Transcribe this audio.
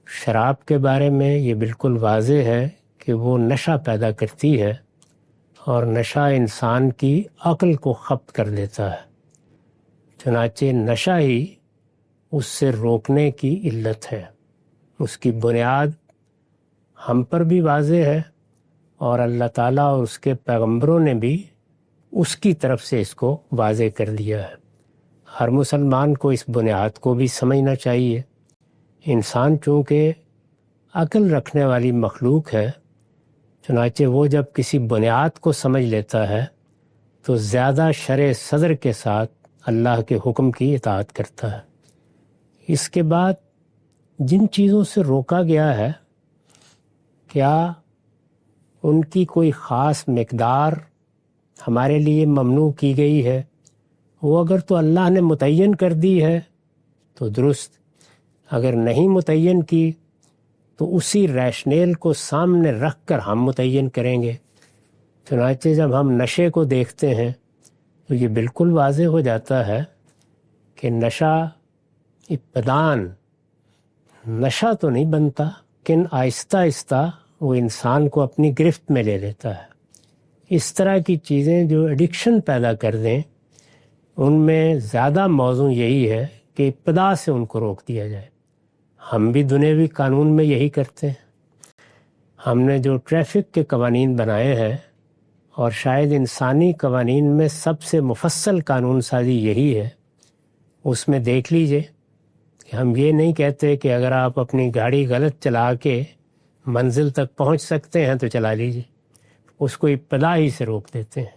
شراب کے بارے میں یہ بالکل واضح ہے کہ وہ نشہ پیدا کرتی ہے اور نشہ انسان کی عقل کو ختم کر دیتا ہے۔ چنانچہ نشہ ہی اس سے روکنے کی علت ہے۔ اس کی بنیاد ہم پر بھی واضح ہے اور اللہ تعالیٰ اور اس کے پیغمبروں نے بھی اس کی طرف سے اس کو واضح کر دیا ہے۔ ہر مسلمان کو اس بنیاد کو بھی سمجھنا چاہیے۔ انسان چونکہ عقل رکھنے والی مخلوق ہے، چنانچہ وہ جب کسی بنیاد کو سمجھ لیتا ہے تو زیادہ شرع صدر کے ساتھ اللہ کے حکم کی اطاعت کرتا ہے۔ اس کے بعد جن چیزوں سے روکا گیا ہے، کیا ان کی کوئی خاص مقدار ہمارے لیے ممنوع کی گئی ہے؟ وہ اگر تو اللہ نے متعین کر دی ہے تو درست، اگر نہیں متعین کی تو اسی ریشنیل کو سامنے رکھ کر ہم متعین کریں گے۔ چنانچہ جب ہم نشے کو دیکھتے ہیں تو یہ بالکل واضح ہو جاتا ہے کہ نشہ ابتداً نشہ تو نہیں بنتا، لیکن آہستہ آہستہ وہ انسان کو اپنی گرفت میں لے لیتا ہے۔ اس طرح کی چیزیں جو ایڈکشن پیدا کر دیں، ان میں زیادہ موضوع یہی ہے کہ ابتدا سے ان کو روک دیا جائے۔ ہم بھی دنیاوی قانون میں یہی کرتے ہیں۔ ہم نے جو ٹریفک کے قوانین بنائے ہیں، اور شاید انسانی قوانین میں سب سے مفصل قانون سازی یہی ہے، اس میں دیکھ لیجئے کہ ہم یہ نہیں کہتے کہ اگر آپ اپنی گاڑی غلط چلا کے منزل تک پہنچ سکتے ہیں تو چلا لیجئے، اس کو ابتدا ہی سے روک دیتے ہیں۔